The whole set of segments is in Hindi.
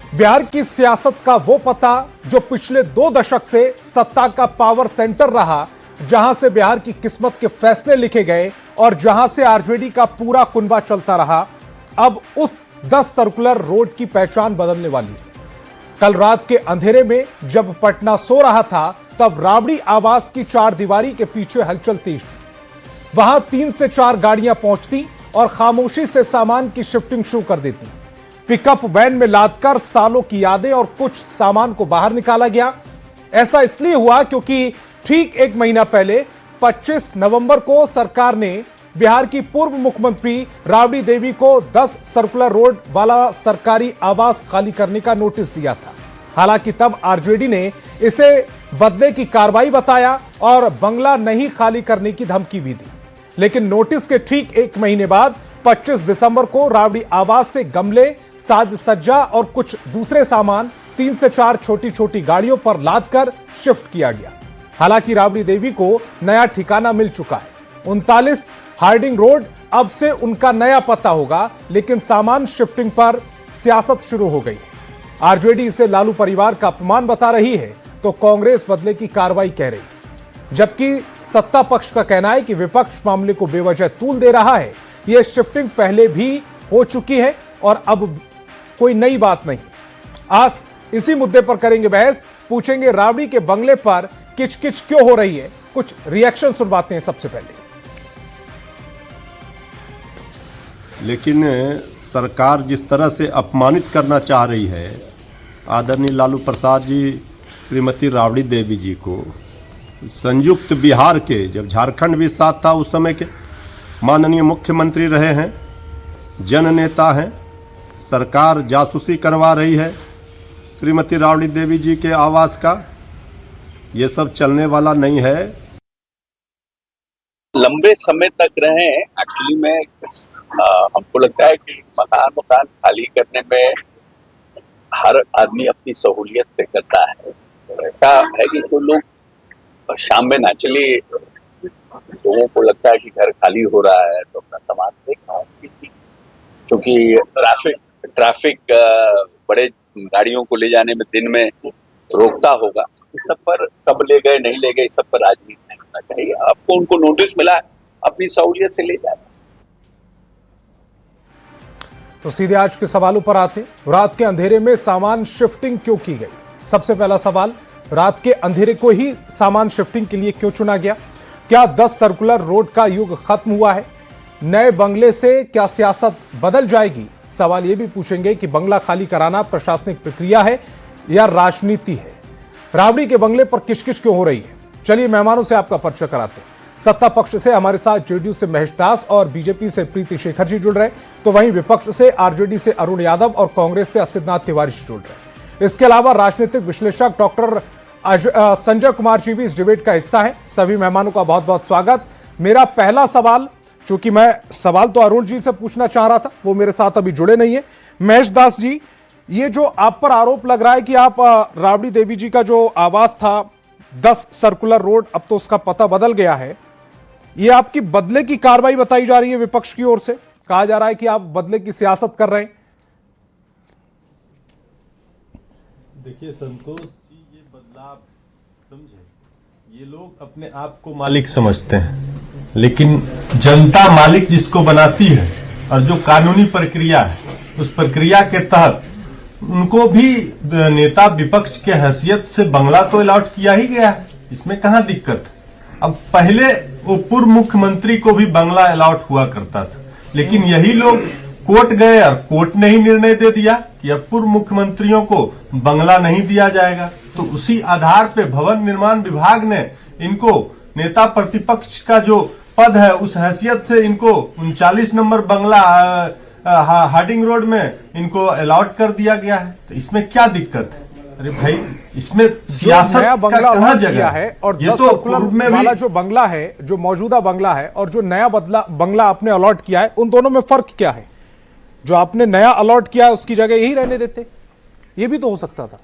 बिहार की सियासत का वो पता जो पिछले 2 दशक से सत्ता का पावर सेंटर रहा, जहां से बिहार की किस्मत के फैसले लिखे गए और जहां से आरजेडी का पूरा कुनबा चलता रहा, अब उस 10 सर्कुलर रोड की पहचान बदलने वाली है। कल रात के अंधेरे में जब पटना सो रहा था, तब राबड़ी आवास की 4 दीवारी के पीछे हलचल तेज थी। वहां 3 से 4 गाड़ियां पहुंचती और खामोशी से सामान की शिफ्टिंग शुरू कर देती। पिकअप वैन में लादकर सालों की यादें और कुछ सामान को बाहर निकाला गया। ऐसा इसलिए हुआ क्योंकि ठीक 1 महीना पहले 25 नवंबर को सरकार ने बिहार की पूर्व मुख्यमंत्री राबड़ी देवी को 10 सर्कुलर रोड वाला सरकारी आवास खाली करने का नोटिस दिया था। हालांकि तब आरजेडी ने इसे बदले की कार्रवाई बताया और बंगला नहीं खाली करने की धमकी भी दी। लेकिन नोटिस के ठीक 1 महीने बाद 25 दिसंबर को राबड़ी आवास से गमले, साज सज्जा और कुछ दूसरे सामान 3 से 4 छोटी छोटी गाड़ियों पर लादकर शिफ्ट किया गया। हालांकि राबड़ी देवी को नया ठिकाना मिल चुका है। 39 हार्डिंग रोड अब से उनका नया पता होगा, लेकिन सामान शिफ्टिंग पर सियासत शुरू हो गई है। आरजेडी इसे लालू परिवार का अपमान बता रही है, तो कांग्रेस बदले की कार्रवाई कह रही है। जबकि सत्ता पक्ष का कहना है कि विपक्ष मामले को बेवजह तूल दे रहा है। यह शिफ्टिंग पहले भी हो चुकी है और अब कोई नई बात नहीं। आज इसी मुद्दे पर करेंगे बहस, पूछेंगे राबड़ी के बंगले पर किचकिच क्यों हो रही है। कुछ रिएक्शन सुनवाते हैं सबसे पहले। लेकिन सरकार जिस तरह से अपमानित करना चाह रही है आदरणीय लालू प्रसाद जी, श्रीमती राबड़ी देवी जी को, संयुक्त बिहार के, जब झारखंड भी साथ था उस समय के माननीय मुख्यमंत्री रहे हैं, जननेता हैं, सरकार जासूसी करवा रही है श्रीमती राबड़ी देवी जी के आवास का, ये सब चलने वाला नहीं है। लंबे समय तक रहे। एक्चुअली में हमको लगता है कि मकान खाली करने में हर आदमी अपनी सहूलियत से करता है। ऐसा है कि कोई लोग शाम में नेचुरली लोगों को लगता है कि घर खाली हो रहा है तो अपना सामान देखना, क्योंकि ट्रैफिक बड़े गाड़ियों को ले जाने में दिन में रोकता होगा। इस सब पर कब ले गए नहीं ले गए, इस सब पर राजनीति नहीं होना चाहिए। आपको उनको नोटिस मिला, अपनी सहूलियत से ले जाए। तो सीधे आज के सवालों पर आते। रात के अंधेरे में सामान शिफ्टिंग क्यों की गई? सबसे पहला सवाल, रात के अंधेरे को ही सामान शिफ्टिंग के लिए क्यों चुना गया? क्या 10 सर्कुलर रोड का युग खत्म हुआ है? नए बंगले से क्या सियासत बदल जाएगी? सवाल यह भी पूछेंगे कि बंगला खाली कराना प्रशासनिक प्रक्रिया है या राजनीति है? राबड़ी के बंगले पर किचकिच क्यों हो रही है? चलिए मेहमानों से आपका परिचय कराते हैं। सत्ता पक्ष से हमारे साथ जेडीयू से महेश दास और बीजेपी से प्रीति शेखर जी जुड़ रहे, तो वहीं विपक्ष से आरजेडी से अरुण यादव और कांग्रेस से असितनाथ तिवारी जी जुड़ रहे। इसके अलावा राजनीतिक विश्लेषक डॉक्टर संजय कुमार जी भी इस डिबेट का हिस्सा है। सभी मेहमानों का बहुत बहुत स्वागत। मेरा पहला सवाल, चूंकि मैं सवाल तो अरुण जी से पूछना चाह रहा था, वो मेरे साथ अभी जुड़े नहीं है। महेश दास जी, ये जो आप पर आरोप लग रहा है कि आप राबड़ी देवी जी का जो आवास था 10 सर्कुलर रोड, अब तो उसका पता बदल गया है, ये आपकी बदले की कार्रवाई बताई जा रही है। विपक्ष की ओर से कहा जा रहा है कि आप बदले की सियासत कर रहे हैं। देखिए संतोष जी, ये बदलाव समझे, ये लोग अपने आप को मालिक समझते हैं, लेकिन जनता मालिक जिसको बनाती है और जो कानूनी प्रक्रिया है उस प्रक्रिया के तहत उनको भी नेता विपक्ष के हैसियत से बंगला तो अलॉट किया ही गया है, इसमें कहां दिक्कत है। अब पहले वो पूर्व मुख्यमंत्री को भी बंगला अलॉट हुआ करता था, लेकिन यही लोग कोर्ट गए और कोर्ट ने ही निर्णय दे दिया कि अब पूर्व मुख्यमंत्रियों को बंगला नहीं दिया जाएगा। तो उसी आधार पे भवन निर्माण विभाग ने इनको नेता प्रतिपक्ष का जो पद है उस हैसियत से इनको 39 नंबर बंगला हार्डिंग रोड में इनको अलॉट कर दिया गया है। तो इसमें क्या दिक्कत है? अरे भाई, इसमें सियासत का कहां जगह है? और 10 सर्कुलर वाला जो बंगला है, जो मौजूदा बंगला है, और जो नया बंगला आपने अलॉट किया है, उन दोनों में फर्क क्या है? जो आपने नया अलॉट किया है उसकी जगह यही रहने देते, ये भी तो हो सकता था।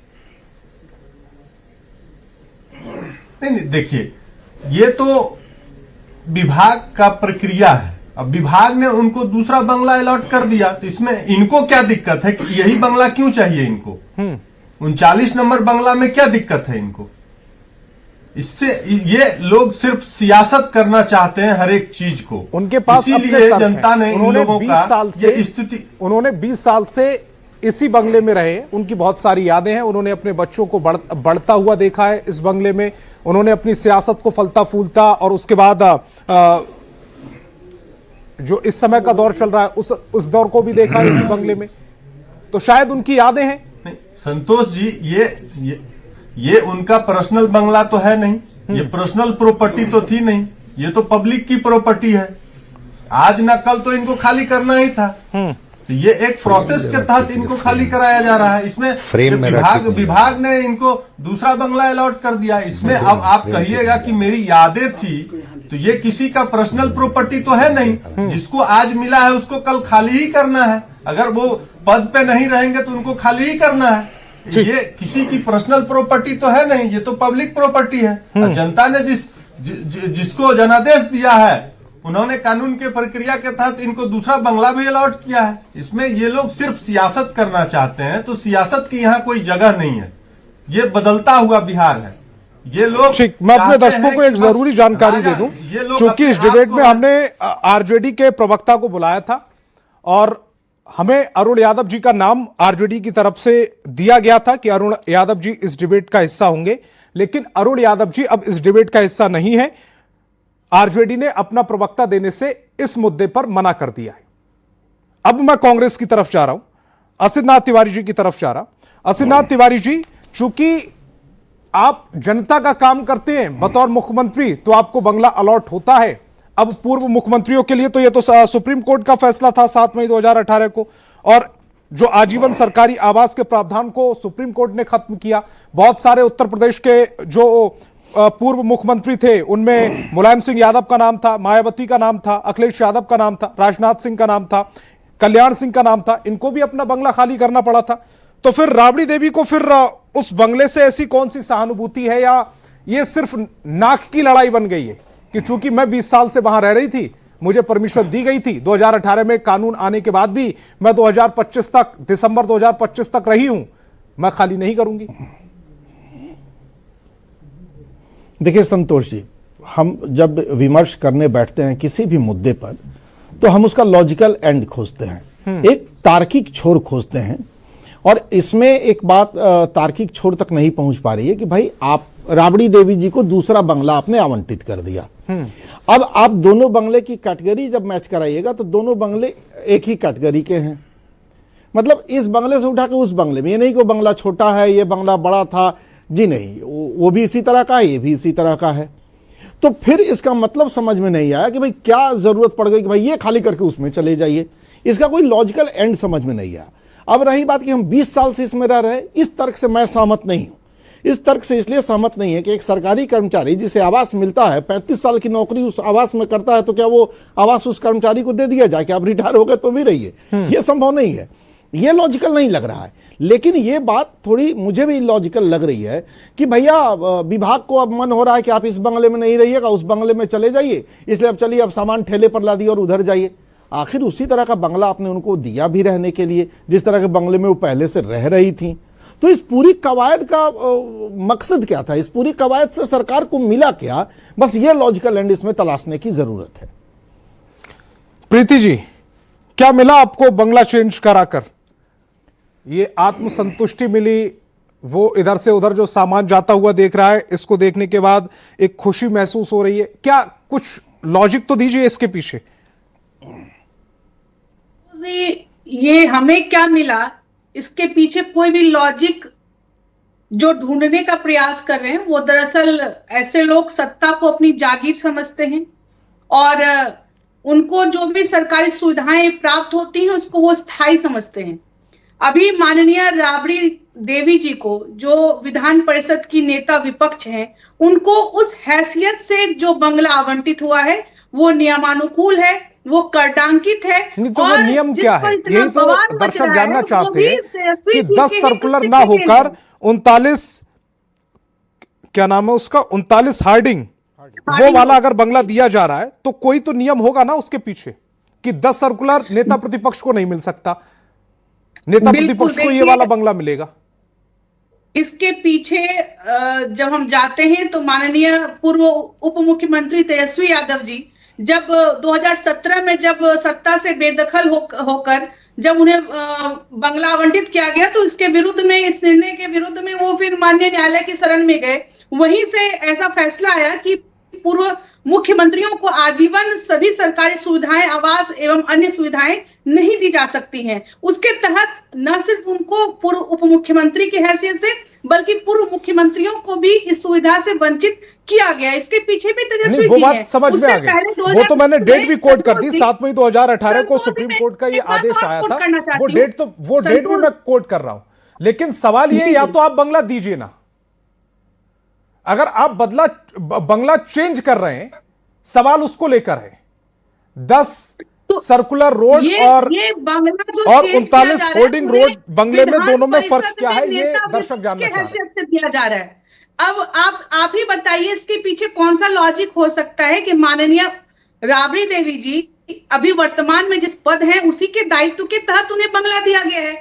नहीं, देखिए, ये तो विभाग का प्रक्रिया है अब विभाग ने उनको दूसरा बंगला अलॉट कर दिया, तो इसमें इनको क्या दिक्कत है कि यही बंगला क्यों चाहिए इनको? 39 नंबर बंगला में क्या दिक्कत है इनको? इससे ये लोग सिर्फ सियासत करना चाहते हैं हर एक चीज को। उनके पास अपने इसीलिए तर्क जनता हैं। ने इन उन्होंने लोगों 20 साल का से ये स्थिति, उन्होंने 20 साल से इसी बंगले में रहे, उनकी बहुत सारी यादें हैं। उन्होंने अपने बच्चों को बढ़ता हुआ देखा है इस बंगले में। उन्होंने अपनी सियासत को फलता फूलता, और उसके बाद जो इस समय का दौर चल रहा है उस दौर को भी देखा है इसी बंगले में। तो शायद उनकी यादें हैं। नहीं, संतोष जी, ये उनका पर्सनल बंगला तो है नहीं, ये पर्सनल प्रॉपर्टी तो थी नहीं, ये तो पब्लिक की प्रॉपर्टी है। आज ना कल तो इनको खाली करना ही था। तो ये एक प्रोसेस के तहत इनको खाली कराया जा रहा है। इसमें विभाग ने इनको दूसरा बंगला अलॉट कर दिया। इसमें अब आप कहिएगा कि मेरी यादें थी, तो ये किसी का पर्सनल प्रॉपर्टी तो है नहीं। जिसको आज मिला है उसको कल खाली ही करना है। अगर वो पद पे नहीं रहेंगे तो उनको खाली ही करना है। ये किसी की पर्सनल प्रॉपर्टी तो है नहीं, ये तो पब्लिक प्रॉपर्टी है। जनता ने जिसको जनादेश दिया है, उन्होंने कानून के प्रक्रिया के तहत इनको दूसरा बंगला भी अलॉट किया है। इसमें ये लोग सिर्फ सियासत करना चाहते हैं, तो सियासत की यहाँ कोई जगह नहीं है। ये बदलता हुआ बिहार है। ये लोग ठीक, मैं अपने दर्शकों को एक जरूरी जानकारी दे दूं, क्योंकि इस डिबेट में हमने आरजेडी के प्रवक्ता को बुलाया था और हमें अरुण यादव जी का नाम आरजेडी की तरफ से दिया गया था कि अरुण यादव जी इस डिबेट का हिस्सा होंगे, लेकिन अरुण यादव जी अब इस डिबेट का हिस्सा नहीं है। आरजेडी ने अपना प्रवक्ता देने से इस मुद्दे पर मना कर दिया है। अब मैं कांग्रेस की तरफ जा रहा हूं, असितनाथ तिवारी जी की तरफ जा रहा। असितनाथ तिवारी जी, चूंकि आप जनता का काम करते हैं बतौर मुख्यमंत्री, तो आपको बंगला अलॉट होता है। अब पूर्व मुख्यमंत्रियों के लिए तो यह तो सुप्रीम कोर्ट का फैसला था 7 मई 2018 को, और जो आजीवन सरकारी आवास के प्रावधान को सुप्रीम कोर्ट ने खत्म किया। बहुत सारे उत्तर प्रदेश के जो पूर्व मुख्यमंत्री थे, उनमें मुलायम सिंह यादव का नाम था, मायावती का नाम था, अखिलेश यादव का नाम था, राजनाथ सिंह का नाम था, कल्याण सिंह का नाम था। इनको भी अपना बंगला खाली करना पड़ा था। तो फिर राबड़ी देवी को फिर उस बंगले से ऐसी कौन सी सहानुभूति है, या ये सिर्फ नाक की लड़ाई बन गई है कि चूंकि मैं 20 साल से वहां रह रही थी, मुझे परमिशन दी गई थी, 2018 में कानून आने के बाद भी मैं 2025 तक, दिसंबर 2025 तक रही हूं, मैं खाली नहीं करूंगी? देखिए संतोष जी, हम जब विमर्श करने बैठते हैं किसी भी मुद्दे पर, तो हम उसका लॉजिकल एंड खोजते हैं, एक तार्किक छोर खोजते हैं। और इसमें एक बात तार्किक छोर तक नहीं पहुंच पा रही है कि भाई आप राबड़ी देवी जी को दूसरा बंगला आपने आवंटित कर दिया। अब आप दोनों बंगले की कैटेगरी जब मैच कराइएगा तो दोनों बंगले एक ही कैटेगरी के हैं। मतलब इस बंगले से उठा के उस बंगले में, ये नहीं कि बंगला छोटा है ये बंगला बड़ा था, जी नहीं, वो भी इसी तरह का है, ये भी इसी तरह का है। तो फिर इसका मतलब समझ में नहीं आया कि भाई क्या जरूरत पड़ गई कि भाई ये खाली करके उसमें चले जाइए। इसका कोई लॉजिकल एंड समझ में नहीं आया। अब रही बात कि हम 20 साल से इसमें रह रहे, इस तर्क से मैं सहमत नहीं हूं। इस तर्क से इसलिए सहमत नहीं है कि एक सरकारी कर्मचारी जिसे आवास मिलता है, 35 साल की नौकरी उस आवास में करता है, तो क्या वो आवास उस कर्मचारी को दे दिया जाए कि आप रिटायर हो गए तो भी रहिए? यह संभव नहीं है, यह लॉजिकल नहीं लग रहा है। लेकिन यह बात थोड़ी मुझे भी लॉजिकल लग रही है कि भैया विभाग को अब मन हो रहा है कि आप इस बंगले में नहीं रहिएगा, उस बंगले में चले जाइए, इसलिए अब चलिए अब सामान ठेले पर ला दिए और उधर जाइए। आखिर उसी तरह का बंगला आपने उनको दिया भी रहने के लिए जिस तरह के बंगले में वो पहले से रह रही थी। तो इस पूरी कवायद का मकसद क्या था, इस पूरी कवायद से सरकार को मिला क्या? बस ये लॉजिकल एंड इसमें तलाशने की जरूरत है। प्रीति जी, क्या मिला आपको बंगला चेंज कराकर? ये आत्मसंतुष्टि मिली, वो इधर से उधर जो सामान जाता हुआ देख रहा है, इसको देखने के बाद एक खुशी महसूस हो रही है क्या? कुछ लॉजिक तो दीजिए इसके पीछे। ये हमें क्या मिला, इसके पीछे कोई भी लॉजिक जो ढूंढने का प्रयास कर रहे हैं, वो दरअसल ऐसे लोग सत्ता को अपनी जागीर समझते हैं और उनको जो भी सरकारी सुविधाएं प्राप्त होती हैं उसको वो स्थायी समझते हैं। अभी माननीय राबड़ी देवी जी को, जो विधान परिषद की नेता विपक्ष हैं, उनको उस हैसियत से जो बंगला आवंटित हुआ है वो नियमानुकूल है, वो कर्टांकित है। तो वो नियम क्या है, यही तो दर्शक जानना चाहते हैं कि 10 सर्कुलर ना होकर 39, क्या नाम है उसका, 39 हार्डिंग, वो वाला अगर बंगला दिया जा रहा है तो कोई तो नियम होगा ना उसके पीछे। कि 10 सर्कुलर नेता प्रतिपक्ष को नहीं मिल सकता, नेता प्रतिपक्ष को ये वाला बंगला मिलेगा। इसके पीछे जब हम जाते हैं तो माननीय पूर्व उप मुख्यमंत्री तेजस्वी यादव जी जब 2017 में जब सत्ता से बेदखल होकर जब उन्हें बंगला आवंटित किया गया तो इसके विरुद्ध में, इस निर्णय के विरुद्ध में वो फिर माननीय न्यायालय की शरण में गए। वहीं से ऐसा फैसला आया कि पूर्व मुख्यमंत्रियों को आजीवन सभी सरकारी सुविधाएं, आवास एवं अन्य सुविधाएं नहीं दी जा सकती हैं। उसके तहत न सिर्फ उनको पूर्व उप मुख्यमंत्री की हैसियत से बल्कि पूर्व मुख्यमंत्रियों को भी इस सुविधा से वंचित किया गया। इसके पीछे भी तेजस्वी वो जी बात है। समझ में आ गई, वो तो मैंने डेट भी कोट कर दी, 7 मई 2018 को सुप्रीम कोर्ट का ये आदेश आया था, वो डेट भी मैं कोट कर रहा हूं। लेकिन सवाल ये, या तो आप बंगला दीजिए ना, अगर आप बंगला चेंज कर रहे हैं, सवाल उसको लेकर है। 10 सर्कुलर रोड और 39 होर्डिंग रोड बंगले में, दोनों में फर्क क्या है, ये दर्शक जानना चाह रहे हैं। दिया जा रहा है। अब आप ही बताइए इसके पीछे कौन सा लॉजिक हो सकता है कि माननीय राबड़ी देवी जी अभी वर्तमान में जिस पद है उसी के दायित्व के तहत उन्हें बंगला दिया गया है।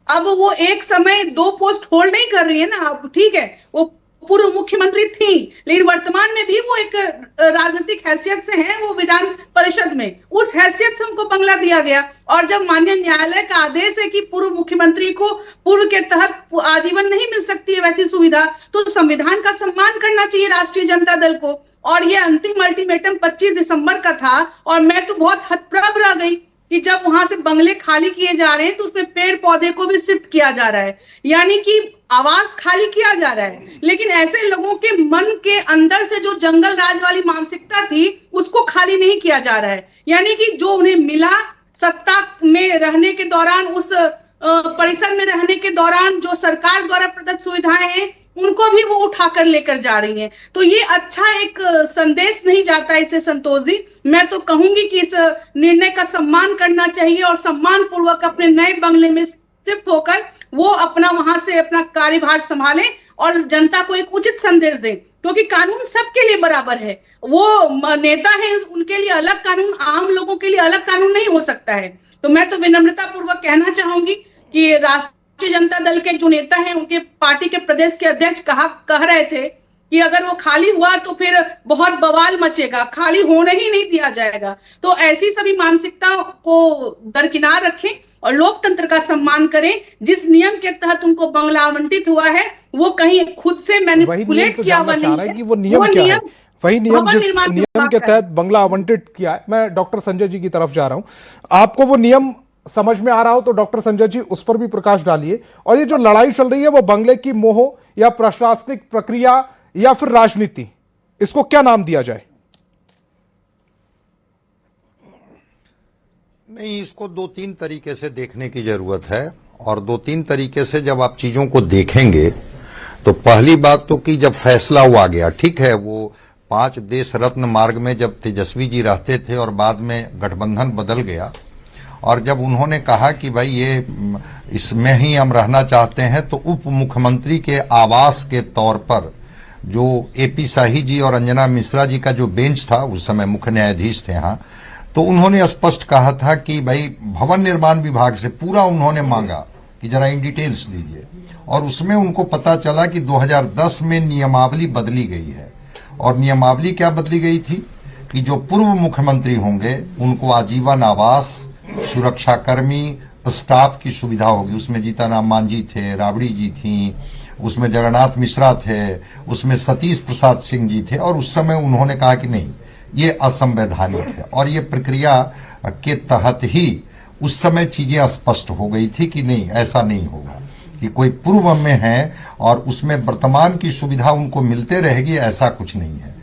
अब वो एक समय 2 पोस्ट होल्ड नहीं कर रही है ना, अब ठीक है, वो पूर्व मुख्यमंत्री थी लेकिन वर्तमान में भी वो एक राजनीतिक हैसियत से हैं, वो विधान परिषद में, उस हैसियत से उनको बंगला दिया गया। और जब माननीय न्यायालय का आदेश है कि पूर्व मुख्यमंत्री को पूर्व के तहत आजीवन नहीं मिल सकती है वैसी सुविधा, तो संविधान का सम्मान करना चाहिए राष्ट्रीय जनता दल को। और ये अंतिम अल्टीमेटम 25 दिसंबर का था और मैं तो बहुत हतप्रभ रह गई कि जब वहां से बंगले खाली किए जा रहे हैं तो उसमें पेड़ पौधे को भी शिफ्ट किया जा रहा है, यानी कि आवास खाली किया जा रहा है। लेकिन ऐसे लोगों के मन के अंदर से जो जंगल राज वाली मानसिकता थी उसको खाली नहीं किया जा रहा है, यानी कि जो उन्हें मिला सत्ता में रहने के दौरान, उस परिसर में रहने के दौरान जो सरकार द्वारा प्रदत्त सुविधाएं हैं उनको भी वो उठाकर लेकर जा रही हैं। तो ये अच्छा एक संदेश नहीं जाता इससे संतोष जी। मैं तो कहूंगी कि इस निर्णय का सम्मान करना चाहिए और सम्मान पूर्वक अपने नए बंगले में शिफ्ट होकर वो अपना वहां से अपना कार्यभार संभालें और जनता को एक उचित संदेश दें, क्योंकि कानून सबके लिए बराबर है। वो नेता है, उनके लिए अलग कानून, आम लोगों के लिए अलग कानून नहीं हो सकता है। तो मैं तो विनम्रता पूर्वक कहना चाहूंगी कि राष्ट्रीय जनता दल के जो नेता हैं, उनके पार्टी के प्रदेश के अध्यक्ष कह रहे थे कि अगर वो खाली हुआ तो फिर बहुत बवाल मचेगा, खाली होने ही नहीं दिया जाएगा। तो ऐसी सभी मानसिकता को दरकिनार रखें और लोकतंत्र का सम्मान करें। जिस नियम के तहत उनको बंगला आवंटित हुआ है वो कहीं खुद से मैनिपुलेट किया हुआ नहीं है। कि वो नियम क्या है, वही नियम जिस नियम के तहत बंगला आवंटित किया है। मैं डॉक्टर संजय जी की तरफ जा रहा हूं, आपको वो नियम समझ में आ रहा हो तो डॉक्टर संजय जी उस पर भी प्रकाश डालिए। और ये जो लड़ाई चल रही है वो बंगले की मोह या प्रशासनिक प्रक्रिया या फिर राजनीति, इसको क्या नाम दिया जाए? नहीं, इसको 2-3 तरीके से देखने की जरूरत है। और 2-3 तरीके से जब आप चीजों को देखेंगे तो पहली बात तो कि जब फैसला हुआ गया, ठीक है, वो 5 देश रत्न मार्ग में जब तेजस्वी जी रहते थे और बाद में गठबंधन बदल गया और जब उन्होंने कहा कि भाई ये इसमें ही हम रहना चाहते हैं, तो उप मुख्यमंत्री के आवास के तौर पर जो एपी शाही जी और अंजना मिश्रा जी का जो बेंच था, उस समय मुख्य न्यायाधीश थे यहाँ, तो उन्होंने स्पष्ट कहा था कि भाई भवन निर्माण विभाग से पूरा उन्होंने मांगा कि जरा इन डिटेल्स दीजिए। और उसमें उनको पता चला कि 2010 में नियमावली बदली गई है। और नियमावली क्या बदली गई थी कि जो पूर्व मुख्यमंत्री होंगे उनको आजीवन आवास, सुरक्षाकर्मी, स्टाफ की सुविधा होगी। उसमें जीताराम मांझी थे, राबड़ी जी थी, उसमें जगन्नाथ मिश्रा थे, उसमें सतीश प्रसाद सिंह जी थे। और उस समय उन्होंने कहा कि नहीं, ये असंवैधानिक है। और ये प्रक्रिया के तहत ही उस समय चीजें स्पष्ट हो गई थी कि नहीं, ऐसा नहीं होगा कि कोई पूर्व में है और उसमें वर्तमान की सुविधा उनको मिलते रहेगी, ऐसा कुछ नहीं है।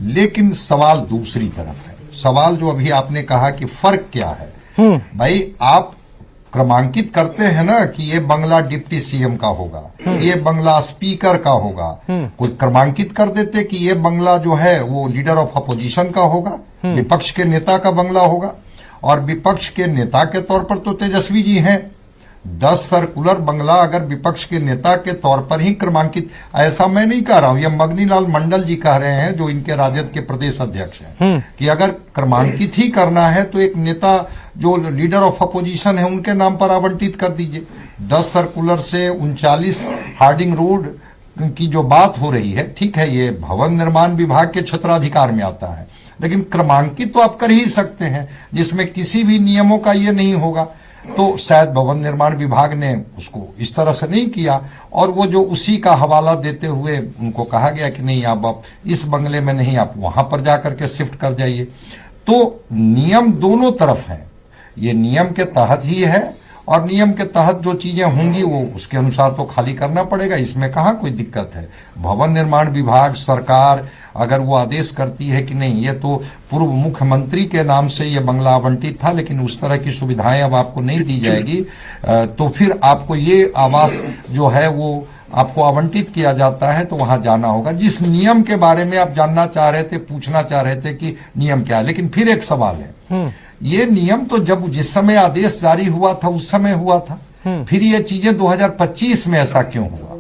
लेकिन सवाल दूसरी तरफ है। सवाल जो अभी आपने कहा कि फर्क क्या है, भाई आप क्रमांकित करते हैं ना कि ये बंगला डिप्टी सीएम का होगा, ये बंगला स्पीकर का होगा, कोई क्रमांकित कर देते कि ये बंगला जो है वो लीडर ऑफ अपोजिशन का होगा, विपक्ष के नेता का बंगला होगा। और विपक्ष के नेता के तौर पर तो तेजस्वी जी हैं, 10 सर्कुलर बंगला अगर विपक्ष के नेता के तौर पर ही क्रमांकित, ऐसा मैं नहीं कह रहा हूं, ये मगनीलाल मंडल जी कह रहे हैं जो इनके राजद के प्रदेश अध्यक्ष हैं, कि अगर क्रमांकित ही करना है तो एक नेता जो लीडर ऑफ अपोजिशन है उनके नाम पर आवंटित कर दीजिए। 10 सर्कुलर से 39 हार्डिंग रोड की जो बात हो रही है, ठीक है, ये भवन निर्माण विभाग के क्षेत्राधिकार में आता है, लेकिन क्रमांकित तो आप कर ही सकते हैं जिसमें किसी भी नियमों का ये नहीं होगा। तो शायद भवन निर्माण विभाग ने उसको इस तरह से नहीं किया, और वो जो उसी का हवाला देते हुए उनको कहा गया कि नहीं आप इस बंगले में नहीं, आप वहां पर जाकर के शिफ्ट कर जाइए। तो नियम दोनों तरफ हैं, ये नियम के तहत ही है, और नियम के तहत जो चीजें होंगी वो उसके अनुसार तो खाली करना पड़ेगा, इसमें कहाँ कोई दिक्कत है। भवन निर्माण विभाग, सरकार अगर वो आदेश करती है कि नहीं ये तो पूर्व मुख्यमंत्री के नाम से ये बंगला आवंटित था लेकिन उस तरह की सुविधाएं अब आपको नहीं दी जाएगी, तो फिर आपको ये आवास जो है वो आपको आवंटित किया जाता है, तो वहां जाना होगा। जिस नियम के बारे में आप जानना चाह रहे थे, पूछना चाह रहे थे कि नियम क्या है, लेकिन फिर एक सवाल है, ये नियम तो जब जिस समय आदेश जारी हुआ था उस समय हुआ था, फिर ये चीजें 2025 में ऐसा क्यों हुआ?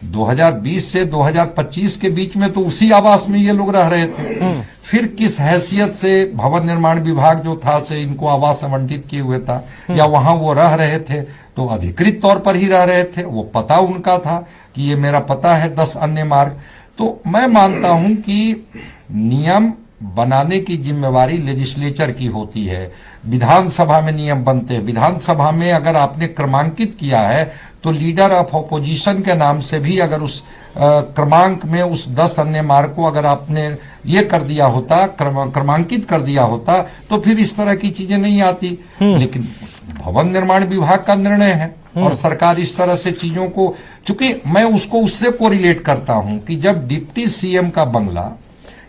2020 से 2025 के बीच में तो उसी आवास में ये लोग रह रहे थे, फिर किस हैसियत से भवन निर्माण विभाग जो था से इनको आवास आवंटित किए हुए था, या वहां वो रह रहे थे तो अधिकृत तौर पर ही रह रहे थे, वो पता उनका था कि ये मेरा पता है 10 अन्य मार्ग। तो मैं मानता हूं कि नियम बनाने की जिम्मेवारी लेजिस्लेचर की होती है, विधानसभा में नियम बनते हैं, विधानसभा में अगर आपने क्रमांकित किया है तो लीडर ऑफ अपोजिशन के नाम से भी अगर उस क्रमांक में उस 10 अन्य मार्ग को अगर आपने ये कर दिया होता, क्रमांकित कर दिया होता, तो फिर इस तरह की चीजें नहीं आती। लेकिन भवन निर्माण विभाग का निर्णय है और सरकार इस तरह से चीजों को, चूंकि मैं उसको उससे कोरिलेट करता हूं कि जब डिप्टी सीएम का बंगला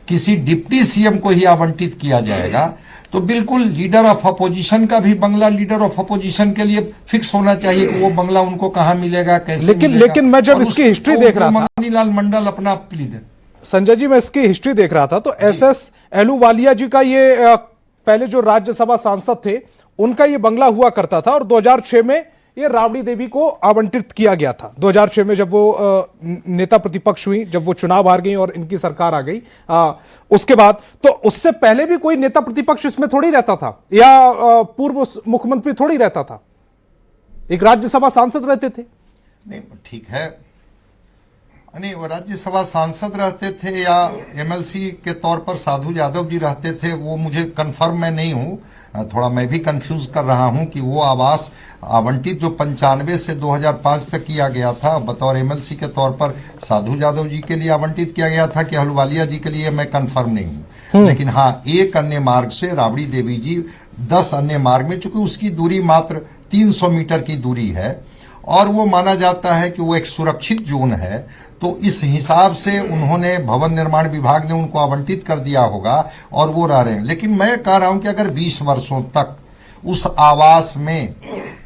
किसी डिप्टी सीएम को ही आवंटित किया जाएगा तो बिल्कुल लीडर ऑफ अपोजिशन का भी बंगला लीडर ऑफ अपोजिशन के लिए फिक्स होना चाहिए कि वो बंगला उनको कहां मिलेगा, कैसे मिलेगा। लेकिन मैं जब इसकी हिस्ट्री देख रहा था, मगनीलाल मंडल अपना प्लीज है संजय जी, मैं इसकी हिस्ट्री देख रहा था तो SS एलूवालिया जी का ये पहले जो राज्यसभा सांसद थे उनका ये बंगला हुआ करता था, और 2006 में ये राबड़ी देवी को आवंटित किया गया था। 2006 में जब वो नेता प्रतिपक्ष हुई, जब वो चुनाव हार गई और इनकी सरकार आ गई, उसके बाद तो उससे पहले भी कोई नेता प्रतिपक्ष इसमें थोड़ी रहता था, या पूर्व मुख्यमंत्री थोड़ी रहता था, एक राज्यसभा सांसद रहते थे। नहीं ठीक है, नहीं वो राज्यसभा सांसद रहते थे या MLC के तौर पर साधु यादव जी रहते थे, वो मुझे कंफर्म मैं नहीं हूं, थोड़ा मैं भी कंफ्यूज कर रहा हूं कि वो आवास आवंटित जो 95 से 2005 तक किया गया था बतौर MLC के तौर पर साधु यादव जी के लिए आवंटित किया गया था कि अहलुवालिया जी के लिए, मैं कंफर्म नहीं हूं। लेकिन हाँ, एक अन्य मार्ग से राबड़ी देवी जी 10 अन्य मार्ग में, चूंकि उसकी दूरी मात्र 300 मीटर की दूरी है और वो माना जाता है कि वो एक सुरक्षित जोन है, तो इस हिसाब से उन्होंने भवन निर्माण विभाग ने उनको आवंटित कर दिया होगा और वो रह रहे हैं। लेकिन मैं कह रहा हूं कि अगर 20 वर्षों तक उस आवास में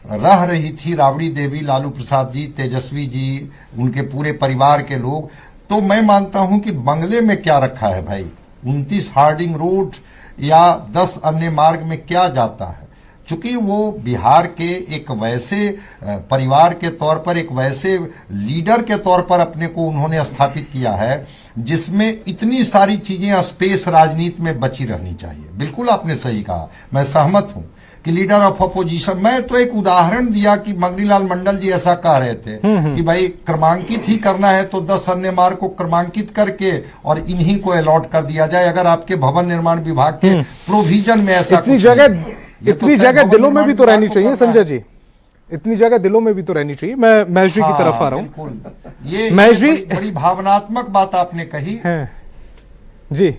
रह रही थी राबड़ी देवी, लालू प्रसाद जी, तेजस्वी जी, उनके पूरे परिवार के लोग, तो मैं मानता हूं कि बंगले में क्या रखा है भाई, 29 हार्डिंग रोड या 10 अन्य मार्ग में क्या जाता है। चूंकि वो बिहार के एक वैसे परिवार के तौर पर, एक वैसे लीडर के तौर पर अपने को उन्होंने स्थापित किया है जिसमें इतनी सारी चीजें स्पेस राजनीति में बची रहनी चाहिए। बिल्कुल आपने सही कहा, मैं सहमत हूं कि लीडर ऑफ अपोजिशन, मैं तो एक उदाहरण दिया कि मगनीलाल मंडल जी ऐसा कह रहे थे कि भाई क्रमांकित ही करना है तो 10 अन्य मार्ग को क्रमांकित करके और इन्हीं को अलॉट कर दिया जाए। अगर आपके भवन निर्माण विभाग के प्रोविजन में ऐसा इतनी जगह दिलों में भी तो रहनी चाहिए संजय जी, इतनी जगह दिलों में भी तो रहनी चाहिए। मैं महेश जी की तरफ आ रहा हूं। ये महेश जी, बड़ी भावनात्मक बात आपने कही है जी,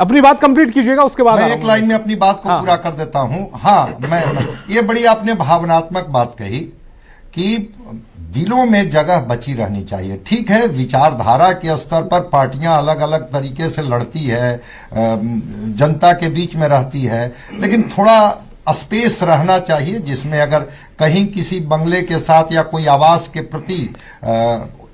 अपनी बात कंप्लीट कीजिएगा, उसके बाद मैं एक लाइन में अपनी बात को पूरा कर देता हूं। हाँ, मैं ये बड़ी आपने भावनात्मक बात कही कि दिलों में जगह बची रहनी चाहिए। ठीक है, विचारधारा के स्तर पर पार्टियां अलग अलग तरीके से लड़ती है, जनता के बीच में रहती है, लेकिन थोड़ा स्पेस रहना चाहिए जिसमें अगर कहीं किसी बंगले के साथ या कोई आवास के प्रति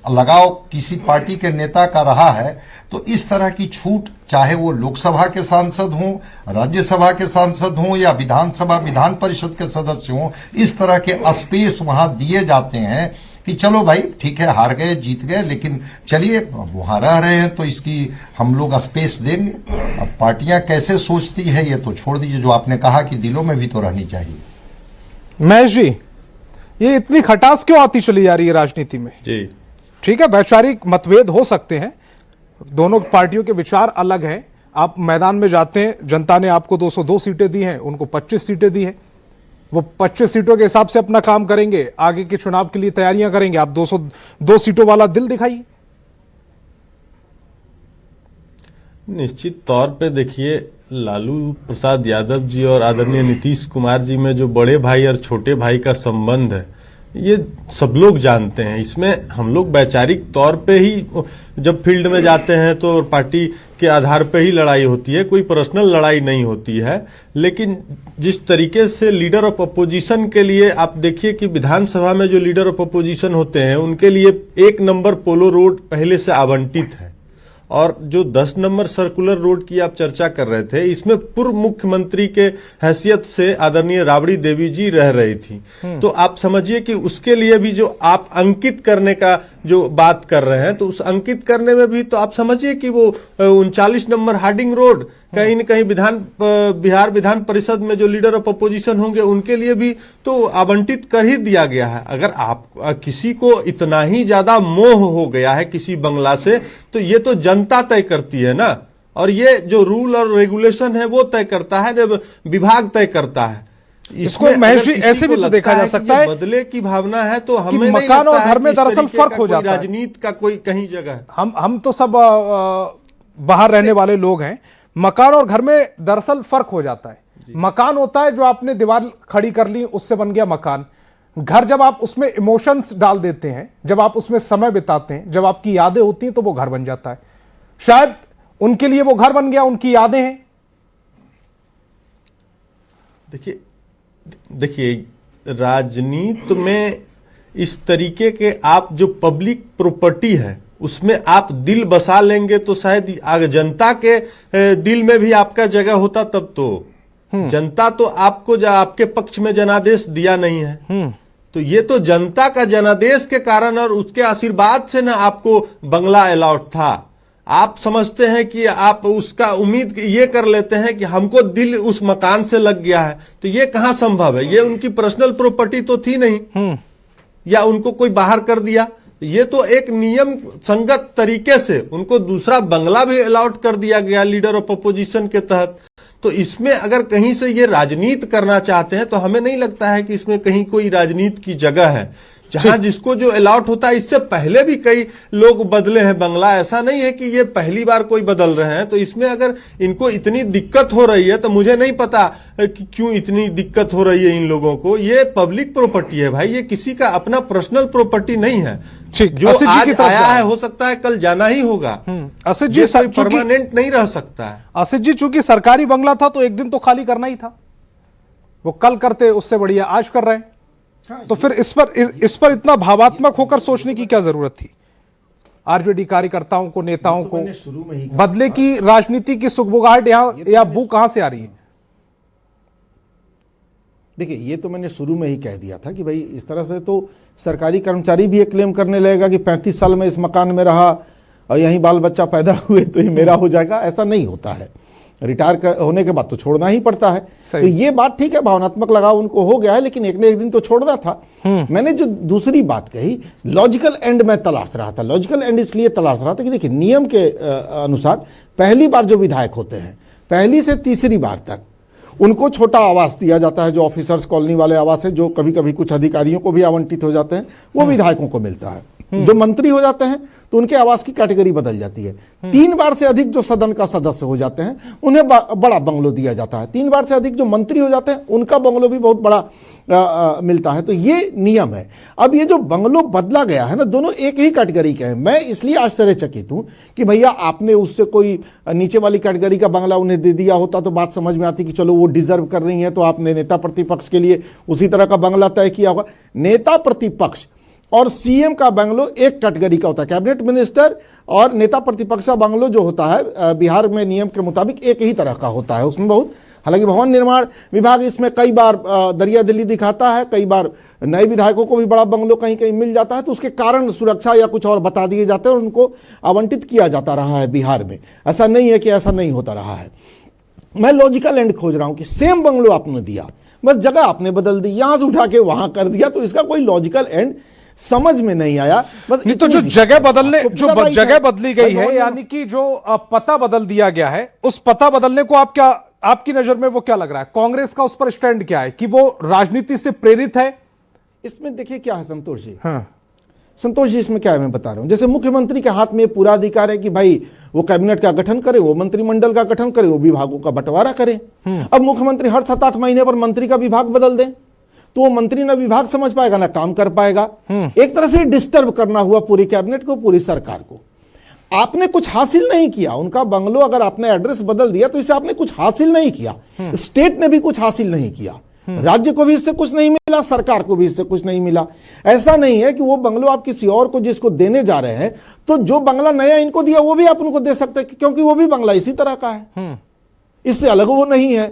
लगाव किसी पार्टी के नेता का रहा है, तो इस तरह की छूट, चाहे वो लोकसभा के सांसद हों, राज्यसभा के सांसद हों या विधानसभा विधान परिषद के सदस्य हों, इस तरह के स्पेस वहां दिए जाते हैं कि चलो भाई ठीक है, हार गए जीत गए, लेकिन चलिए वहां रह रहे हैं तो इसकी हम लोग स्पेस देंगे। अब पार्टियां कैसे सोचती है ये तो छोड़ दीजिए, जो आपने कहा कि दिलों में भी तो रहनी चाहिए। महेश जी, ये इतनी खटास क्यों आती चली जा रही है राजनीति में? जी ठीक है, वैचारिक मतभेद हो सकते हैं, दोनों पार्टियों के विचार अलग हैं। आप मैदान में जाते हैं, जनता ने आपको 202 सीटें दी हैं, उनको 25 सीटें दी हैं, वो 25 सीटों के हिसाब से अपना काम करेंगे, आगे के चुनाव के लिए तैयारियां करेंगे। आप 202 सीटों वाला दिल दिखाइए। निश्चित तौर पे देखिए, लालू प्रसाद यादव जी और आदरणीय नीतीश कुमार जी में जो बड़े भाई और छोटे भाई का संबंध है, ये सब लोग जानते हैं। इसमें हम लोग वैचारिक तौर पे ही जब फील्ड में जाते हैं तो पार्टी के आधार पे ही लड़ाई होती है, कोई पर्सनल लड़ाई नहीं होती है। लेकिन जिस तरीके से लीडर ऑफ अपोजिशन के लिए आप देखिए कि विधानसभा में जो लीडर ऑफ अपोजिशन होते हैं उनके लिए 1 नंबर पोलो रोड पहले से आवंटित है, और जो 10 नंबर सर्कुलर रोड की आप चर्चा कर रहे थे, इसमें पूर्व मुख्यमंत्री के हैसियत से आदरणीय राबड़ी देवी जी रह रही थी। तो आप समझिए कि उसके लिए भी जो आप अंकित करने का जो बात कर रहे हैं, तो उस अंकित करने में भी तो आप समझिए कि वो 39 नंबर हार्डिंग रोड कहीं न कहीं बिहार विधान परिषद में जो लीडर ऑफ अपोजिशन होंगे उनके लिए भी तो आवंटित कर ही दिया गया है। अगर आप किसी को इतना ही ज्यादा मोह हो गया है किसी बंगला से, तो ये तो जनता तय करती है ना, और ये जो रूल और रेगुलेशन है वो तय करता है, विभाग तय करता है। इसको महेश जी ऐसे भी तो देखा जा सकता है, बदले की भावना है तो हमें नहीं मकान लगता और है घर में कि इस दरअसल तरीके फर्क का हो कोई जाता है। राजनीति का कोई कहीं जगह है। हम तो सब बाहर रहने वाले लोग हैं। मकान और घर में दरअसल फर्क हो जाता है। मकान होता है जो आपने दीवार खड़ी कर ली, उससे बन गया मकान। घर जब आप उसमें इमोशंस डाल देते हैं, जब आप उसमें समय बिताते हैं, जब आपकी यादें होती हैं, तो वो घर बन जाता है। शायद उनके लिए वो घर बन गया, उनकी यादें हैं। देखिए राजनीति में इस तरीके के आप जो पब्लिक प्रॉपर्टी है उसमें आप दिल बसा लेंगे तो शायद आगे जनता के दिल में भी आपका जगह होता, तब तो जनता तो आपको आपके पक्ष में जनादेश दिया नहीं है। तो ये तो जनता का जनादेश के कारण और उसके आशीर्वाद से ना आपको बंगला अलॉट था। आप समझते हैं कि आप उसका उम्मीद ये कर लेते हैं कि हमको दिल उस मकान से लग गया है, तो ये कहां संभव है? ये उनकी पर्सनल प्रॉपर्टी तो थी नहीं, या उनको कोई बाहर कर दिया। ये तो एक नियम संगत तरीके से उनको दूसरा बंगला भी अलॉट कर दिया गया लीडर ऑफ अपोजिशन के तहत। तो इसमें अगर कहीं से ये राजनीति करना चाहते हैं तो हमें नहीं लगता है कि इसमें कहीं कोई राजनीति की जगह है। जहां जिसको जो अलॉट होता है, इससे पहले भी कई लोग बदले हैं बंगला, ऐसा नहीं है कि ये पहली बार कोई बदल रहे हैं। तो इसमें अगर इनको इतनी दिक्कत हो रही है तो मुझे नहीं पता कि क्यों इतनी दिक्कत हो रही है इन लोगों को। ये पब्लिक प्रॉपर्टी है भाई, ये किसी का अपना पर्सनल प्रॉपर्टी नहीं है। जो आज आया है हो सकता है कल जाना ही होगा। असित जी परमानेंट नहीं रह सकता है। असित जी, चूंकि सरकारी बंगला था तो एक दिन तो खाली करना ही था। वो कल करते उससे बढ़िया आज कर रहे हैं। तो फिर इस पर इतना भावात्मक होकर सोचने की क्या जरूरत थी? आरजेडी कार्यकर्ताओं को, नेताओं को बदले की राजनीति की सुगबुगाहट या बू कहां से आ रही है? देखिए, ये तो मैंने शुरू में ही कह दिया था कि भाई इस तरह से तो सरकारी कर्मचारी भी ये क्लेम करने लगेगा कि 35 साल में इस मकान में रहा और यहीं बाल बच्चा पैदा हुए तो ये मेरा हो जाएगा। ऐसा नहीं होता है। रिटायर होने के बाद तो छोड़ना ही पड़ता है। तो ये बात ठीक है, भावनात्मक लगाव उनको हो गया है, लेकिन एक न एक दिन तो छोड़ना था। मैंने जो दूसरी बात कही, लॉजिकल एंड में तलाश रहा था। लॉजिकल एंड इसलिए तलाश रहा था कि देखिए, नियम के अनुसार पहली बार जो विधायक होते हैं, पहली से तीसरी बार तक उनको छोटा आवास दिया जाता है, जो ऑफिसर्स कॉलोनी वाले आवास है, जो कभी कभी कुछ अधिकारियों को भी आवंटित हो जाते हैं, वो विधायकों को मिलता है। जो मंत्री हो जाते हैं तो उनके आवास की कैटेगरी बदल जाती है। 3 बार से अधिक जो सदन का सदस्य हो जाते हैं उन्हें बड़ा बंगलो दिया जाता है। 3 बार से अधिक जो मंत्री हो जाते हैं उनका बंगलो भी बहुत बड़ा मिलता है। तो ये नियम है। अब ये जो बंगलो बदला गया है ना, दोनों एक ही कैटेगरी के हैं। मैं इसलिए आश्चर्यचकित हूं कि भैया आपने उससे कोई नीचे वाली कैटेगरी का बंगला उन्हें दे दिया होता तो बात समझ में आती कि चलो वो डिजर्व कर रही है, तो आपने नेता प्रतिपक्ष के लिए उसी तरह का बंगला तय किया होगा। नेता प्रतिपक्ष और सीएम का बंगलो एक कैटेगरी का होता है। कैबिनेट मिनिस्टर और नेता प्रतिपक्ष का बंगलो जो होता है बिहार में नियम के मुताबिक एक ही तरह का होता है। उसमें बहुत, हालांकि भवन निर्माण विभाग इसमें कई बार दरिया दिल्ली दिखाता है, कई बार नए विधायकों को भी बड़ा बंगलो कहीं कहीं मिल जाता है, तो उसके कारण सुरक्षा या कुछ और बता दिए जाते हैं और उनको आवंटित किया जाता रहा है बिहार में। ऐसा नहीं है कि ऐसा नहीं होता रहा है। मैं लॉजिकल एंड खोज रहा हूं कि सेम बंगलो आपने दिया, बस जगह आपने बदल दी, यहां से उठा के वहां कर दिया, तो इसका कोई लॉजिकल एंड समझ में नहीं आया। बस नहीं, तो जो जगह बदलने, जो जगह बदली गई है, यानी कि जो पता बदल दिया गया है, उस पता बदलने को आप क्या, आपकी नजर में वो क्या लग रहा है? कांग्रेस का उस पर स्टैंड क्या है कि वो राजनीति से प्रेरित है? इसमें देखिए क्या है संतोष जी, हाँ। संतोष जी इसमें क्या है मैं बता रहा हूं। जैसे मुख्यमंत्री के हाथ में पूरा अधिकार है कि भाई वो कैबिनेट का गठन करे, वो मंत्रिमंडल का गठन करे, वो विभागों का बंटवारा करे। अब मुख्यमंत्री हर 7-8 महीने पर मंत्री का विभाग बदल दे तो वो मंत्री ना विभाग समझ पाएगा ना काम कर पाएगा। एक तरह से डिस्टर्ब करना हुआ पूरी कैबिनेट को, पूरी सरकार को। आपने कुछ हासिल नहीं किया। उनका बंगलो अगर आपने एड्रेस बदल दिया तो इससे आपने कुछ हासिल नहीं किया। स्टेट ने भी कुछ हासिल नहीं किया, राज्य को भी इससे कुछ नहीं मिला, सरकार को भी इससे कुछ नहीं मिला। ऐसा नहीं है कि वो बंगलो आप किसी और को जिसको देने जा रहे हैं, तो जो बंगला नया इनको दिया वो भी आप उनको दे सकते हैं, क्योंकि वो भी बंगला इसी तरह का है, इससे अलग वो नहीं है।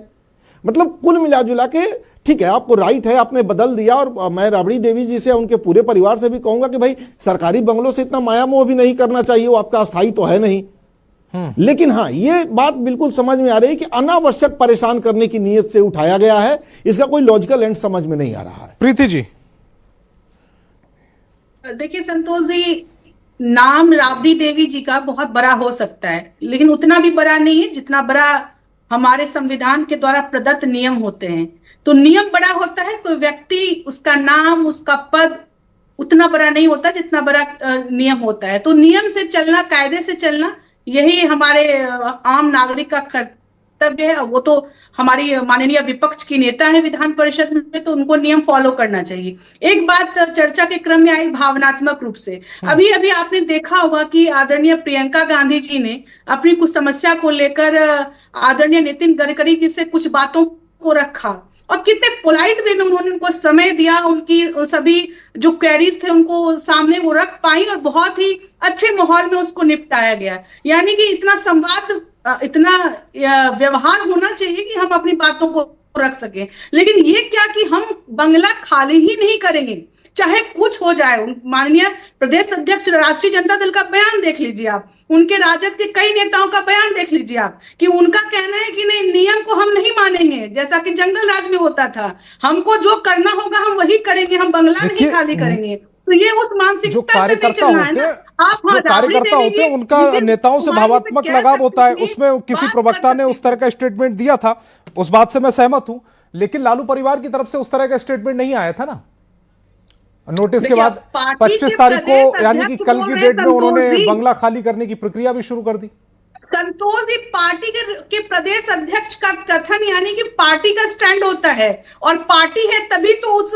मतलब कुल मिला जुला के ठीक है, आपको राइट है, आपने बदल दिया। और मैं राबड़ी देवी जी से, उनके पूरे परिवार से भी कहूंगा कि भाई सरकारी बंगलों से इतना माया मोह भी नहीं करना चाहिए, वो आपका अस्थायी तो है नहीं। लेकिन हाँ, ये बात बिल्कुल समझ में आ रही है कि अनावश्यक परेशान करने की नीयत से उठाया गया है। इसका कोई लॉजिकल एंड समझ में नहीं आ रहा है। प्रीति जी, देखिए संतोष जी, नाम राबड़ी देवी जी का बहुत बड़ा हो सकता है, लेकिन उतना भी बड़ा नहीं है जितना बड़ा हमारे संविधान के द्वारा प्रदत्त नियम होते हैं। तो नियम बड़ा होता है, कोई व्यक्ति, उसका नाम, उसका पद उतना बड़ा नहीं होता जितना बड़ा नियम होता है। तो नियम से चलना, कायदे से चलना, यही हमारे आम नागरिक का कर्तव्य है। वो तो हमारी माननीय विपक्ष की नेता है विधान परिषद में, तो उनको नियम फॉलो करना चाहिए। एक बात चर्चा के क्रम में आई भावनात्मक रूप से, अभी अभी आपने देखा होगा कि आदरणीय प्रियंका गांधी जी ने अपनी कुछ समस्या को लेकर आदरणीय नितिन गडकरी जी से कुछ बातों को रखा और कितने पोलाइट वे में उन्होंने उनको समय दिया, उनकी सभी जो क्वेरीज थे उनको सामने वो रख पाई और बहुत ही अच्छे माहौल में उसको निपटाया गया। यानी कि इतना संवाद, इतना व्यवहार होना चाहिए कि हम अपनी बातों को रख सकें। लेकिन ये क्या कि हम बंगला खाली ही नहीं करेंगे, चाहे कुछ हो जाए। माननीय प्रदेश अध्यक्ष राष्ट्रीय जनता दल का बयान देख लीजिए आप, उनके राजद के कई नेताओं का बयान देख लीजिए आप, कि उनका कहना है कि नहीं, नियम को हम नहीं मानेंगे, जैसा कि जंगल राज में होता था, हमको जो करना होगा हम वही करेंगे, हम बंगला नहीं खाली करेंगे। तो ये उस मानसिकता जो कार्यकर्ता होते हैं, जो कार्यकर्ता होते हैं, उनका नेताओं से भावात्मक लगाव होता है। उसमें किसी प्रवक्ता ने उस तरह का स्टेटमेंट दिया था, उस बात से मैं सहमत हूं, लेकिन लालू परिवार की तरफ से उस तरह का स्टेटमेंट नहीं आया था ना। नोटिस के बाद 25 तारीख को, यानी कि कल की डेट में उन्होंने बंगला खाली करने की प्रक्रिया भी शुरू कर दी। संतोष जी, पार्टी के प्रदेश अध्यक्ष का कथन, यानी कि पार्टी का स्टैंड होता है, और पार्टी है तभी तो उस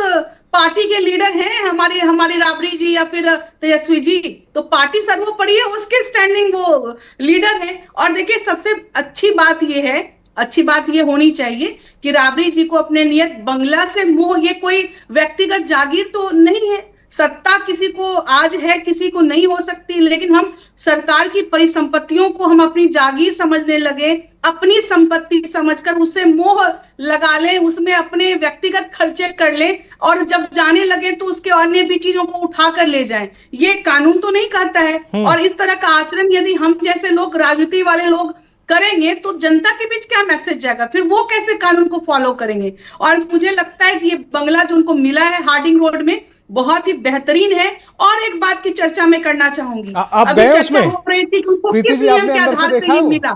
पार्टी के लीडर हैं हमारे राबड़ी जी या फिर तेजस्वी जी। तो पार्टी सर्वोपरि है, उसके स्टैंडिंग वो लीडर है। और देखिए, सबसे अच्छी बात ये होनी चाहिए कि राबड़ी जी को अपने नियत बंगला से मोह, ये कोई व्यक्तिगत जागीर तो नहीं है। सत्ता किसी को आज है, किसी को नहीं हो सकती, लेकिन हम सरकार की परिसंपत्तियों को हम अपनी जागीर समझने लगे, अपनी संपत्ति समझकर उससे मोह लगा लें, उसमें अपने व्यक्तिगत खर्चे कर लें, और जब जाने लगे तो उसके अन्य भी चीजों को उठा कर ले जाएं। ये कानून तो नहीं कहता है। और इस तरह का आचरण यदि हम जैसे लोग, राजनीति वाले लोग करेंगे तो जनता के बीच क्या मैसेज जाएगा? फिर वो कैसे कानून को फॉलो करेंगे? और मुझे लगता है कि ये बंगला जो उनको मिला है हार्डिंग रोड में, बहुत ही बेहतरीन है। और एक बात की चर्चा मैं करना चाहूंगी, आप गए उसमें? प्रीति जी, आपने अंदर से देखा हो? मिला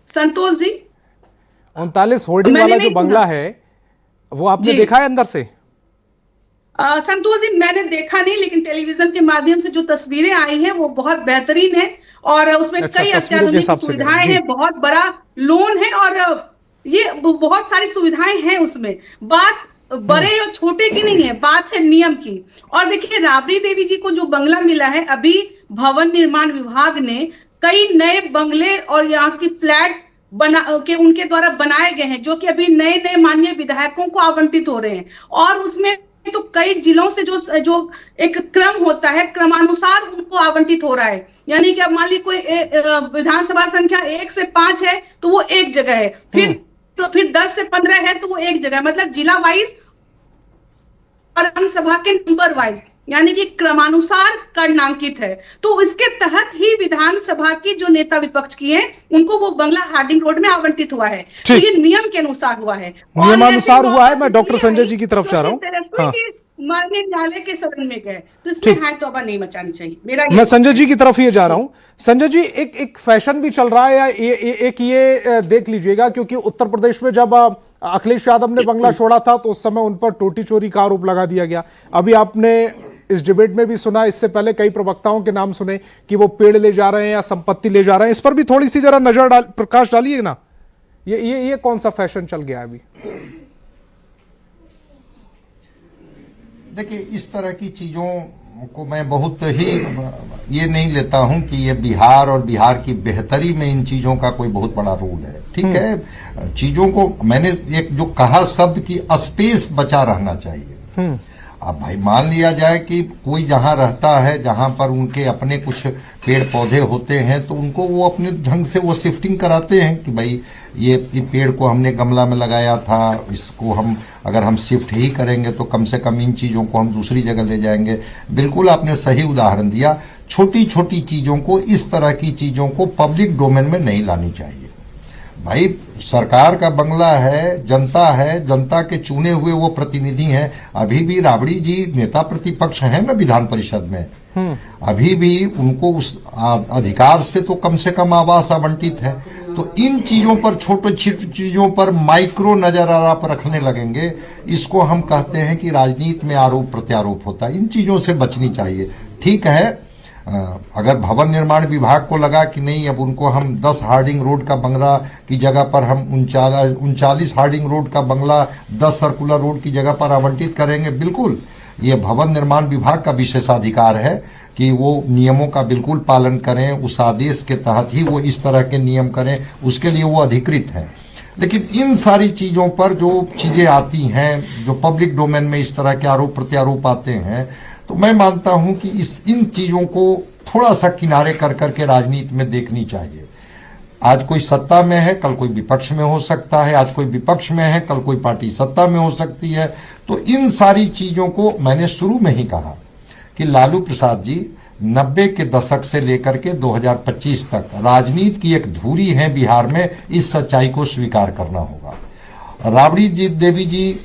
संतोष जी, 39 होर्डिंग वाला जो बंगला है वो आपने देखा है अंदर से? संतोष जी, मैंने देखा नहीं, लेकिन टेलीविजन के माध्यम से जो तस्वीरें आई हैं वो बहुत बेहतरीन है, और उसमें कई अत्याधुनिक सुविधाएं हैं, बहुत बड़ा लोन है, और ये बहुत सारी सुविधाएं हैं उसमें। बात बड़े और छोटे की नहीं है, बात है नियम की। और देखिए, राबड़ी देवी जी को जो बंगला मिला है, अभी भवन निर्माण विभाग ने कई नए बंगले और यहाँ की फ्लैट उनके द्वारा बनाए गए हैं, जो कि अभी नए नए माननीय विधायकों को आवंटित हो रहे हैं। और उसमें तो कई जिलों से जो एक क्रम होता है, क्रमानुसार उनको आवंटित हो रहा है। यानी कि अब मान ली कोई विधानसभा संख्या 1 से 5 है तो वो एक जगह है, फिर 10 से 15 है तो वो एक जगह, मतलब जिला वाइज और विधानसभा के नंबर वाइज, यानी कि क्रमानुसार गणनांकित है। तो इसके तहत ही विधानसभा की जो नेता विपक्ष की हैं उनको वो बंगला हार्डिंग रोड में आवंटित हुआ है। तो ये नियम के अनुसार हुआ है, नियमानुसार हुआ है। मैं डॉक्टर संजय जी की तरफ जा रहा हूँ। हाँ, माननीय न्यायालय के सदन में गए तो इसमें हाय तौबा नहीं मचानी चाहिए। मेरा मैं संजय जी की तरफ ही जा रहा हूं। संजय जी, एक फैशन भी चल रहा है या एक ये देख लीजिएगा, क्योंकि उत्तर प्रदेश में जब अखिलेश यादव ने बंगला छोड़ा था तो उस समय उन पर टोटी चोरी का आरोप लगा दिया गया। अभी आपने इस डिबेट में भी सुना, इससे पहले कई प्रवक्ताओं के नाम सुने कि वो पेड़ ले जा रहे हैं या संपत्ति ले जा रहे हैं। इस पर भी थोड़ी सी जरा नजर प्रकाश डालिए ना। ये कौन सा फैशन चल गया है अभी? देखिए, इस तरह की चीजों को मैं बहुत ही ये नहीं लेता हूं कि ये बिहार और बिहार की बेहतरी में इन चीजों का कोई बहुत बड़ा रोल है। ठीक है, चीजों को मैंने एक जो कहा शब्द की स्पेस बचा रहना चाहिए। अब भाई मान लिया जाए कि कोई जहां रहता है, जहां पर उनके अपने कुछ पेड़ पौधे होते हैं, तो उनको वो अपने ढंग से वो शिफ्टिंग कराते हैं कि भाई ये पेड़ को हमने गमला में लगाया था, इसको हम अगर हम शिफ्ट ही करेंगे तो कम से कम इन चीज़ों को हम दूसरी जगह ले जाएंगे। बिल्कुल आपने सही उदाहरण दिया। छोटी छोटी चीज़ों को, इस तरह की चीज़ों को पब्लिक डोमेन में नहीं लानी चाहिए। भाई सरकार का बंगला है, जनता है, जनता के चुने हुए वो प्रतिनिधि हैं। अभी भी राबड़ी जी नेता प्रतिपक्ष हैं ना विधान परिषद में, अभी भी उनको उस अधिकार से कम आवास आवंटित है। तो इन चीजों पर, छोटे छोटे चीजों पर माइक्रो नजर आप रखने लगेंगे, इसको हम कहते हैं कि राजनीति में आरोप प्रत्यारोप होता है। इन चीजों से बचनी चाहिए। ठीक है, अगर भवन निर्माण विभाग को लगा कि नहीं, अब उनको हम 10 हार्डिंग रोड का बंगला की जगह पर हम 39 हार्डिंग रोड का बंगला 10 सर्कुलर रोड की जगह पर आवंटित करेंगे, बिल्कुल ये भवन निर्माण विभाग का विशेषाधिकार है कि वो नियमों का बिल्कुल पालन करें, उस आदेश के तहत ही वो इस तरह के नियम करें, उसके लिए वो अधिकृत हैं। लेकिन इन सारी चीज़ों पर जो चीज़ें आती हैं, जो पब्लिक डोमेन में इस तरह के आरोप प्रत्यारोप आते हैं, तो मैं मानता हूं कि इन चीज़ों को थोड़ा सा किनारे कर करके राजनीति में देखनी चाहिए। आज कोई सत्ता में है, कल कोई विपक्ष में हो सकता है, आज कोई विपक्ष में है, कल कोई पार्टी सत्ता में हो सकती है। तो इन सारी चीज़ों को मैंने शुरू में ही कहा कि लालू प्रसाद जी 90 के दशक से लेकर के 2025 तक राजनीति की एक धुरी है बिहार में, इस सच्चाई को स्वीकार करना होगा। राबड़ी जी देवी जी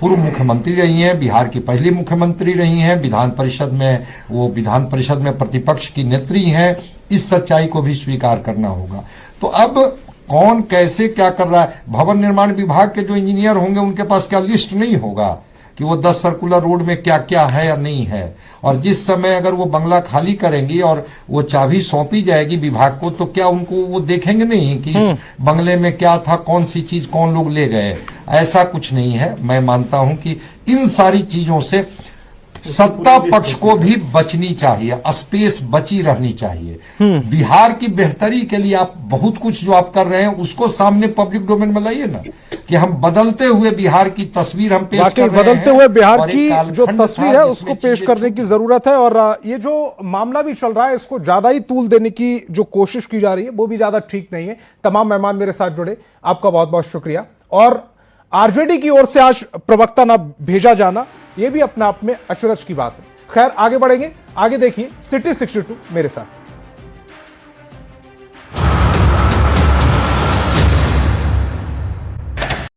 पूर्व मुख्यमंत्री रही हैं, बिहार की पहली मुख्यमंत्री रही हैं, विधान परिषद में प्रतिपक्ष की नेत्री हैं, इस सच्चाई को भी स्वीकार करना होगा। तो अब कौन कैसे क्या कर रहा है, भवन निर्माण विभाग के जो इंजीनियर होंगे उनके पास क्या लिस्ट नहीं होगा कि वो 10 सर्कुलर रोड में क्या क्या है या नहीं है। और जिस समय अगर वो बंगला खाली करेंगी और वो चाबी सौंपी जाएगी विभाग को, तो क्या उनको वो देखेंगे नहीं कि इस बंगले में क्या था, कौन सी चीज कौन लोग ले गए? ऐसा कुछ नहीं है। मैं मानता हूं कि इन सारी चीजों से सत्ता पक्ष को भी बचनी चाहिए, स्पेस बची रहनी चाहिए। बिहार की बेहतरी के लिए आप बहुत कुछ जो आप कर रहे हैं उसको सामने पब्लिक डोमेन में लाइए ना, कि हम बदलते हुए बिहार की तस्वीर हम पेश कर रहे हैं। बदलते हुए बिहार की जो तस्वीर है उसको पेश करने की जरूरत है। और ये जो मामला भी चल रहा है इसको ज्यादा ही तूल देने की जो कोशिश की जा रही है वो भी ज्यादा ठीक नहीं है। तमाम मेहमान मेरे साथ जुड़े, आपका बहुत बहुत शुक्रिया। और आरजेडी की ओर से आज प्रवक्ता ना भेजा जाना, यह भी अपने आप में अचरज की बात है। खैर, आगे बढ़ेंगे। आगे देखिए सिटी 62 मेरे साथ।